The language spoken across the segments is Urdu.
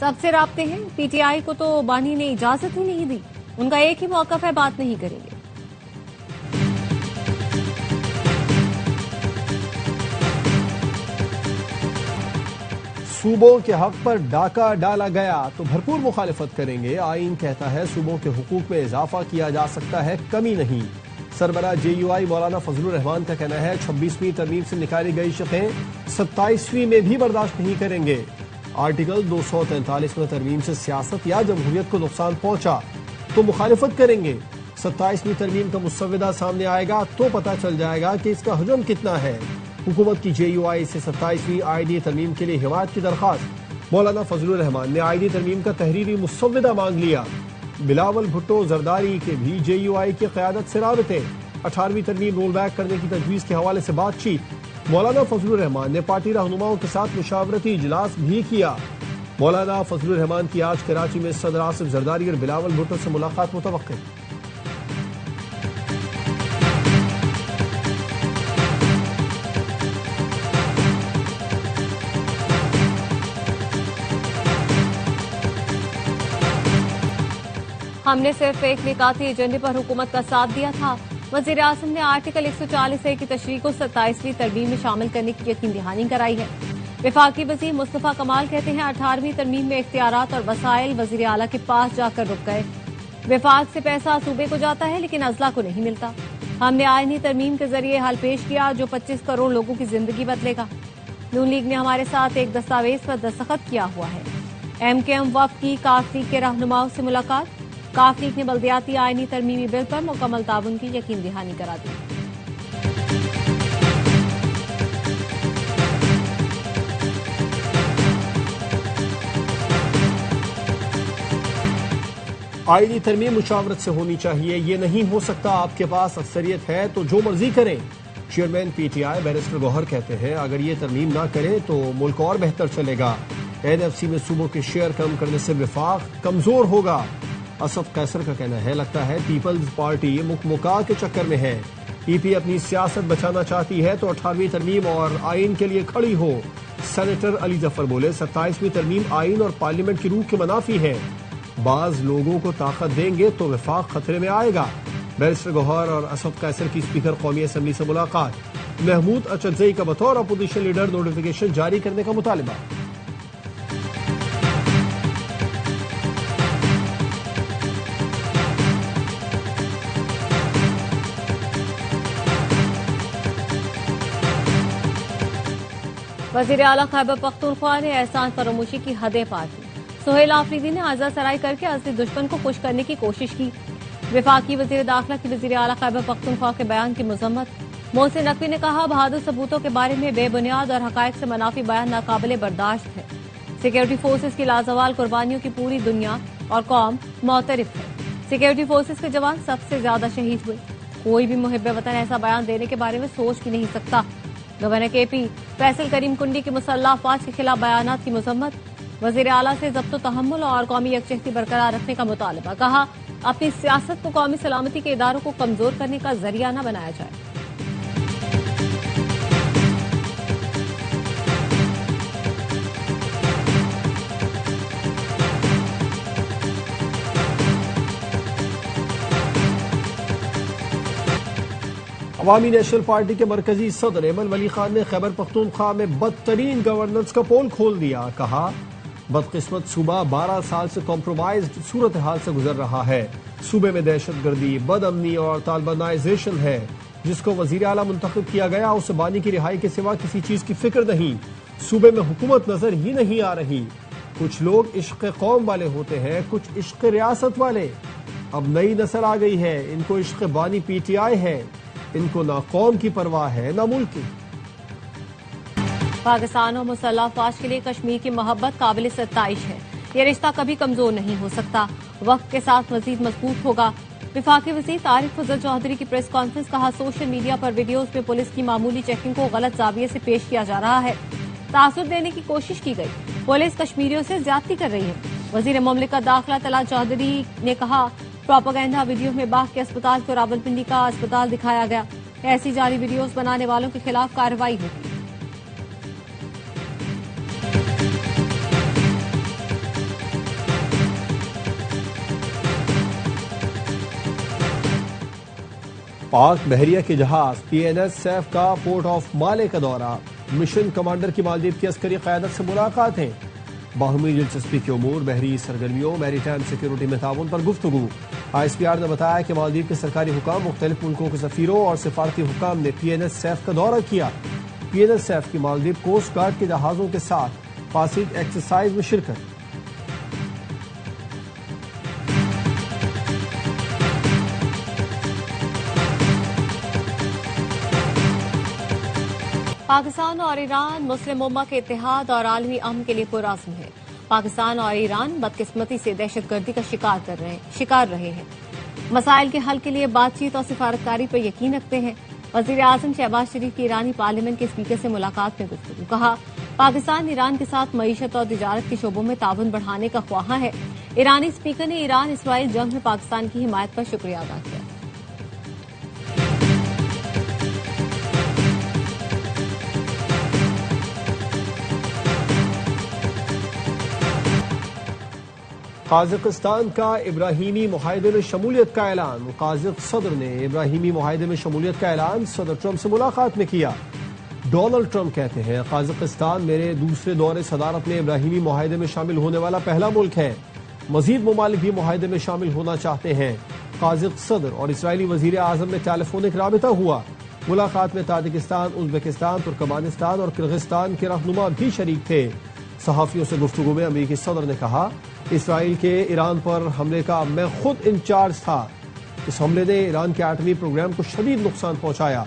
سب سے رابطے ہیں، پی ٹی آئی کو تو بانی نے اجازت ہی نہیں دی، ان کا ایک ہی موقف ہے، بات نہیں کریں گے۔ صوبوں کے حق پر ڈاکہ ڈالا گیا تو بھرپور مخالفت کریں گے۔ آئین کہتا ہے صوبوں کے حقوق میں اضافہ کیا جا سکتا ہے، کمی نہیں۔ سربراہ جے یو آئی مولانا فضل الرحمان کا کہنا ہے 26ویں ترمیم سے نکالی گئی شقیں 27ویں میں بھی برداشت نہیں کریں گے۔ آرٹیکل 243 میں ترمیم سے سیاست یا جمہوریت کو نقصان پہنچا تو مخالفت کریں گے۔ 27ویں ترمیم کا مسودہ سامنے آئے گا تو پتہ چل جائے گا کہ اس کا حجم کتنا ہے۔ حکومت کی جے یو آئی سے 27ویں آئی ڈی ترمیم کے لیے حمایت کی درخواست۔ مولانا فضل الرحمان نے آئی ڈی ترمیم کا تحریری مسودہ مانگ لیا۔ بلاول بھٹو زرداری کے بھی جے یو آئی کی قیادت سے رابطے۔ 18ویں ترمیم رول بیک کرنے کی تجویز کے حوالے سے بات چیت۔ مولانا فضل الرحمان نے پارٹی رہنماؤں کے ساتھ مشاورتی اجلاس بھی کیا۔ مولانا فضل الرحمان کی آج کراچی میں صدر آصف زرداری اور بلاول بھٹو سے ملاقات متوقع۔ ہم نے صرف ایک نکاتی ایجنڈے پر حکومت کا ساتھ دیا تھا۔ وزیر اعظم نے آرٹیکل 140A کی تشریح کو 27ویں ترمیم میں شامل کرنے کی یقین دہانی کرائی ہے۔ وفاقی وزیر مصطفیٰ کمال کہتے ہیں 18ویں ترمیم میں اختیارات اور وسائل وزیر اعلیٰ کے پاس جا کر رک گئے۔ وفاق سے پیسہ صوبے کو جاتا ہے لیکن اضلاع کو نہیں ملتا۔ ہم نے آئینی ترمیم کے ذریعے حل پیش کیا جو 25 کروڑ لوگوں کی زندگی بدلے گا۔ نون لیگ نے ہمارے ساتھ ایک دستاویز پر دستخط کیا ہوا ہے۔ ایم کے ایم وفد کی کاف لیگ کے رہنماؤں سے ملاقات۔ کاف لیگ نے بلدیاتی آئینی ترمیمی بل پر مکمل تعاون کی یقین دہانی کرا دی۔ آئینی ترمیم مشاورت سے ہونی چاہیے، یہ نہیں ہو سکتا آپ کے پاس اکثریت ہے تو جو مرضی کریں۔ Chairman P T I barrister Gohar کہتے ہیں اگر یہ ترمیم نہ کریں تو ملک اور بہتر چلے گا۔ این ایف سی میں صوبوں کے شیئر کم کرنے سے وفاق کمزور ہوگا۔ اسد قیصر کا کہنا ہے لگتا ہے پیپلز پارٹی مکمکا کے چکر میں ہے۔ پی پی اپنی سیاست بچانا چاہتی ہے تو 18ویں ترمیم اور آئین کے لیے کھڑی ہو۔ سینیٹر علی ظفر بولے 27ویں ترمیم آئین اور پارلیمنٹ کی روح کے منافی ہے۔ بعض لوگوں کو طاقت دیں گے تو وفاق خطرے میں آئے گا۔ بیرسٹر گوہر اور اسد قیصر کی اسپیکر قومی اسمبلی سے ملاقات۔ محمود اچکزئی کا بطور اپوزیشن لیڈر نوٹیفیکیشن جاری کرنے کا مطالبہ۔ وزیر اعلیٰ خیبر پختونخوا نے احسان فراموشی کی حدیں پار کی۔ سہیل آفریدی نے اعزا سرائی کر کے اصلی دشمن کو خوش کرنے کی کوشش کی۔ وفاقی وزیر داخلہ کی وزیر اعلیٰ خیبر پختونخوا کے بیان کی مذمت۔ محسن نقوی نے کہا بہادر ثبوتوں کے بارے میں بے بنیاد اور حقائق سے منافی بیان ناقابل برداشت ہے۔ سیکورٹی فورسز کی لازوال قربانیوں کی پوری دنیا اور قوم معترف ہے۔ سیکورٹی فورسز کے جوان سب سے زیادہ شہید ہوئے۔ کوئی بھی محب وطن ایسا بیان دینے کے بارے میں سوچ بھی نہیں سکتا۔ گورنر کے پی فیصل کریم کنڈی کی مسلح افواج کے خلاف بیانات کی مذمت۔ وزیر اعلیٰ سے ضبط و تحمل اور قومی یکجہتی برقرار رکھنے کا مطالبہ۔ کہا اپنی سیاست کو قومی سلامتی کے اداروں کو کمزور کرنے کا ذریعہ نہ بنایا جائے۔ عوامی نیشنل پارٹی کے مرکزی صدر ایمن ولی خان نے خیبر پختونخوا میں بدترین گورننس کا پول کھول دیا۔ کہا بدقسمت صوبہ 12 سال سے کمپرومائزڈ صورتحال سے گزر رہا ہے۔ صوبے میں دہشت گردی، بد امنی اور طالبانائزیشن ہے۔ جس کو وزیر اعلیٰ منتخب کیا گیا اسے بانی کی رہائی کے سوا کسی چیز کی فکر نہیں۔ صوبے میں حکومت نظر ہی نہیں آ رہی۔ کچھ لوگ عشق قوم والے ہوتے ہیں، کچھ عشق ریاست والے۔ اب نئی نسل آ گئی ہے، ان کو عشق بانی پی ٹی آئی ہے۔ ان کو نہ قوم کی پرواہ ہے نہ ملک کی۔ پاکستان اور مسلح افواج کے لیے کشمیر کی محبت قابل ستائش ہے۔ یہ رشتہ کبھی کمزور نہیں ہو سکتا، وقت کے ساتھ مزید مضبوط ہوگا۔ وفاقی وزیر طارق فضل چودھری کی پریس کانفرنس۔ کہا سوشل میڈیا پر ویڈیوز میں پولیس کی معمولی چیکنگ کو غلط زاویے سے پیش کیا جا رہا ہے۔ تاثر دینے کی کوشش کی گئی۔ پولیس کشمیریوں سے زیادتی کر رہی ہے۔ وزیر مملکت داخلہ طلعت چودھری نے کہا پروپیگنڈا ویڈیو میں باغ کے اسپتال کو راولپنڈی کا اسپتال دکھایا گیا۔ ایسی جعلی ویڈیوز بنانے والوں کے خلاف کارروائی ہوگی۔ پاک بحریہ کے جہاز PNS سیف کا پورٹ آف مالے کا دورہ، مشن کمانڈر کی مالدیپ کی عسکری قیادت سے ملاقاتیں، باہمی دلچسپی کے امور، بحری سرگرمیوں، میری ٹائم سیکیورٹی میں تعاون پر گفتگو۔ ISPR نے بتایا کہ مالدیپ کے سرکاری حکام، مختلف ملکوں کے سفیروں اور سفارتی حکام نے PNS سیف کا دورہ کیا۔ PNS سیف کی مالدیپ کوسٹ گارڈ کے جہازوں کے ساتھ پاسنگ ایکسرسائز میں شرکت۔ پاکستان اور ایران مسلم امہ کے اتحاد اور عالمی امن کے لیے پرعزم ہے۔ پاکستان اور ایران بدقسمتی سے دہشت گردی کا شکار رہے ہیں۔ مسائل کے حل کے لیے بات چیت اور سفارتکاری پر یقین رکھتے ہیں۔ وزیر اعظم شہباز شریف کی ایرانی پارلیمنٹ کے اسپیکر سے ملاقات میں گفتگو۔ کہا، پاکستان ایران کے ساتھ معیشت اور تجارت کے شعبوں میں تعاون بڑھانے کا خواہاں ہے۔ ایرانی اسپیکر نے ایران اسرائیل جنگ میں پاکستان کی حمایت پر شکریہ ادا کیا۔ قازقستان کا ابراہیمی معاہدے میں شمولیت کا اعلان۔ قازق صدر نے ابراہیمی معاہدے میں شمولیت کا اعلان صدر ٹرمپ سے ملاقات میں کیا۔ ڈونلڈ ٹرمپ کہتے ہیں، قازقستان میرے دوسرے دور صدارت میں ابراہیمی معاہدے میں شامل ہونے والا پہلا ملک ہے۔ مزید ممالک بھی معاہدے میں شامل ہونا چاہتے ہیں۔ قازق صدر اور اسرائیلی وزیر اعظم میں ٹیلی فونک رابطہ ہوا۔ ملاقات میں تاجکستان، ازبکستان، ترکمانستان اور کرغزستان کے رہنما بھی شریک تھے۔ صحافیوں سے گفتگو میں امریکی صدر نے کہا، اسرائیل کے ایران پر حملے کا میں خود انچارج تھا۔ اس حملے نے ایران کے ایٹمی پروگرام کو شدید نقصان پہنچایا۔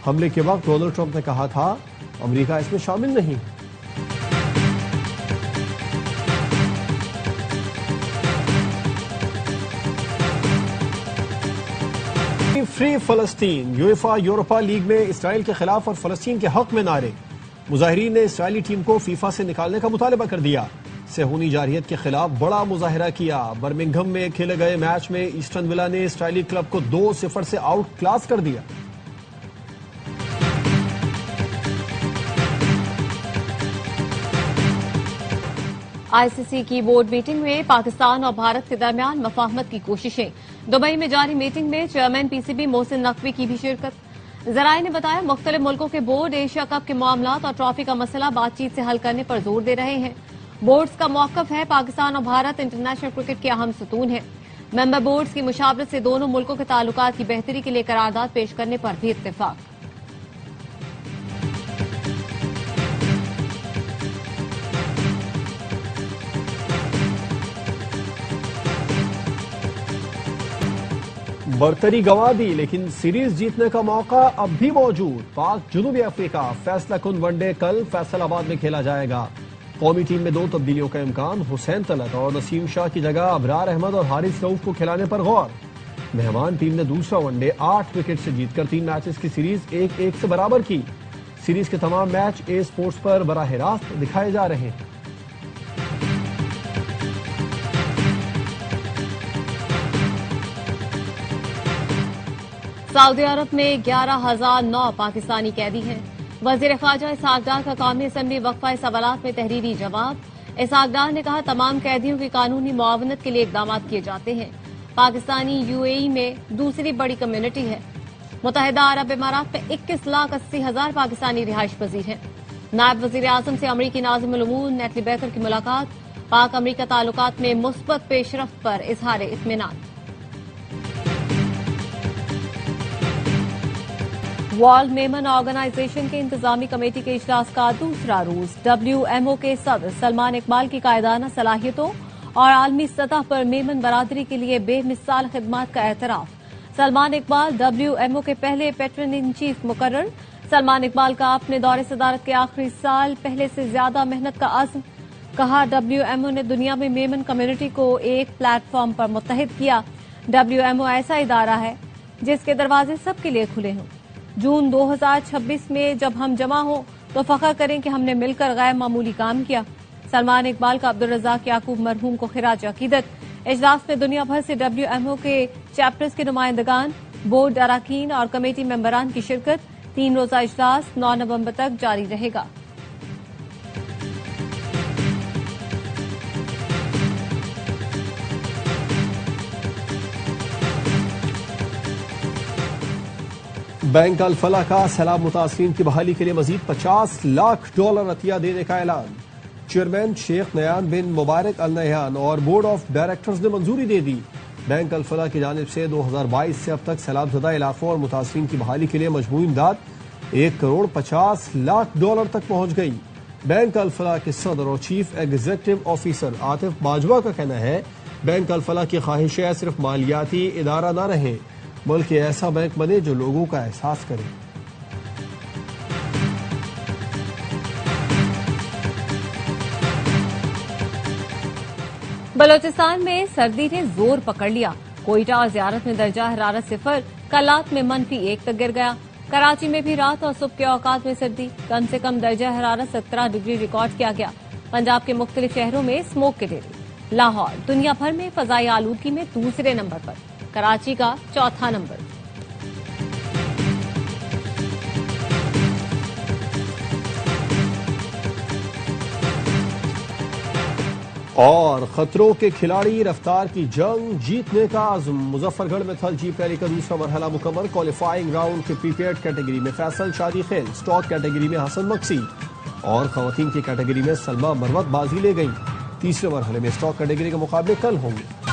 حملے کے وقت ڈونلڈ ٹرمپ نے کہا تھا، امریکہ اس میں شامل نہیں۔ فری فلسطین، یویفا یورپا لیگ میں اسرائیل کے خلاف اور فلسطین کے حق میں نعرے۔ مظاہرین نے اسرائیلی ٹیم کو فیفا سے نکالنے کا مطالبہ کر دیا۔ صہیونی جارحیت کے خلاف بڑا مظاہرہ کیا۔ برمنگھم میں کھیلے گئے میچ میں ایسٹن ولا نے اسرائیلی کلب کو 2-0 سے آؤٹ کلاس کر دیا۔ ICC کی بورڈ میٹنگ میں پاکستان اور بھارت کے درمیان مفاہمت کی کوششیں۔ دبئی میں جاری میٹنگ میں چیئرمین PCB محسن نقوی کی بھی شرکت۔ ذرائع نے بتایا، مختلف ملکوں کے بورڈ ایشیا کپ کے معاملات اور ٹرافی کا مسئلہ بات چیت سے حل کرنے پر زور دے رہے ہیں۔ بورڈز کا موقف ہے، پاکستان اور بھارت انٹرنیشنل کرکٹ کے اہم ستون ہیں۔ ممبر بورڈز کی مشاورت سے دونوں ملکوں کے تعلقات کی بہتری کے لیے قرارداد پیش کرنے پر بھی اتفاق۔ برتری گنوا دی، لیکن سیریز جیتنے کا موقع اب بھی موجود۔ پاک جنوبی افریقہ فیصلہ کن ون ڈے کل فیصل آباد میں کھیلا جائے گا۔ قومی ٹیم میں 2 تبدیلیوں کا امکان، حسین طلعت اور نسیم شاہ کی جگہ ابرار احمد اور حارث رؤوف کو کھلانے پر غور۔ مہمان ٹیم نے دوسرا ون ڈے 8 وکٹ سے جیت کر 3 میچز کی سیریز 1-1 سے برابر کی۔ سیریز کے تمام میچ اے اسپورٹس پر براہ راست دکھائے جا رہے ہیں۔ سعودی عرب میں 11,009 پاکستانی قیدی ہیں۔ وزیر خارجہ اسحاق ڈار کا قومی اسمبلی وقفہ سوالات میں تحریری جواب۔ اسحاق ڈار نے کہا، تمام قیدیوں کی قانونی معاونت کے لیے اقدامات کیے جاتے ہیں۔ پاکستانی UAE میں دوسری بڑی کمیونٹی ہے۔ متحدہ عرب امارات میں 21,80,000 پاکستانی رہائش پذیر ہیں۔ نائب وزیر اعظم سے امریکی ناظم الامور نیٹلی بیکر کی ملاقات۔ پاک امریکہ تعلقات میں مثبت پیش رفت پر اظہار اطمینان۔ ورلڈ میمن آرگنائزیشن کے انتظامی کمیٹی کے اجلاس کا دوسرا روز۔ WMO کے صدر سلمان اقبال کی قائدانہ صلاحیتوں اور عالمی سطح پر میمن برادری کے لیے بے مثال خدمات کا اعتراف۔ سلمان اقبال WMO کے پہلے پیٹرن ان چیف مقرر۔ سلمان اقبال کا اپنے دور صدارت کے آخری سال پہلے سے زیادہ محنت کا عزم۔ کہا، WMO نے دنیا میں میمن کمیونٹی کو ایک پلیٹ فارم پر متحد کیا۔ WMO ایسا ادارہ ہے جس کے دروازے سب کے لیے کھلے ہوں۔ جون 2026 میں جب ہم جمع ہوں تو فخر کریں کہ ہم نے مل کر غیر معمولی کام کیا۔ سلمان اقبال کا عبدالرزاق یعقوب مرحوم کو خراج عقیدت۔ اجلاس میں دنیا بھر سے WMO کے چیپٹرز کے نمائندگان، بورڈ اراکین اور کمیٹی ممبران کی شرکت۔ 3 روزہ اجلاس 9 نومبر تک جاری رہے گا۔ بینک الفلاح کا سیلاب متاثرین کی بحالی کے لیے مزید $50 لاکھ عطیہ دینے کا اعلان۔ چیئرمین شیخ نیان بن مبارک النہیان اور بورڈ آف ڈائریکٹرز نے منظوری دے دی۔ بینک الفلاح کی جانب سے 2022 سے اب تک سیلاب زدہ علاقوں اور متاثرین کی بحالی کے لیے مجموعی امداد $1.50 کروڑ تک پہنچ گئی۔ بینک الفلاح کے صدر اور chief executive officer Atif Bajwa کا کہنا ہے بینک الفلاح کی خواہش ہے صرف مالیاتی ادارہ نہ رہے بلکہ ایسا بینک بنے جو لوگوں کا احساس کرے۔ بلوچستان میں سردی نے زور پکڑ لیا۔ کوئٹہ اور زیارت میں درجہ حرارت 0، کلات میں -1 تک گر گیا۔ کراچی میں بھی رات اور صبح کے اوقات میں سردی، کم سے کم درجہ حرارت 17 ڈگری ریکارڈ کیا گیا۔ پنجاب کے مختلف شہروں میں اسموک کے ڈیرے۔ لاہور دنیا بھر میں فضائی آلودگی میں دوسرے نمبر پر، کراچی کا چوتھا نمبر۔ اور خطروں کے کھلاڑی رفتار کی جنگ جیتنے کا عزم۔ مظفر گڑھ میں تھل جیپ ریلی کا دوسرا مرحلہ مکمل۔ کوالیفائنگ راؤنڈ کے پریپیئرڈ کیٹیگری میں فیصل شادی خیل، اسٹاک کیٹیگری میں حسن مکسی اور خواتین کی کیٹیگری میں سلمہ مروت بازی لے گئیں۔ تیسرے مرحلے میں اسٹاک کیٹیگری کے مقابلے کل ہوں گے۔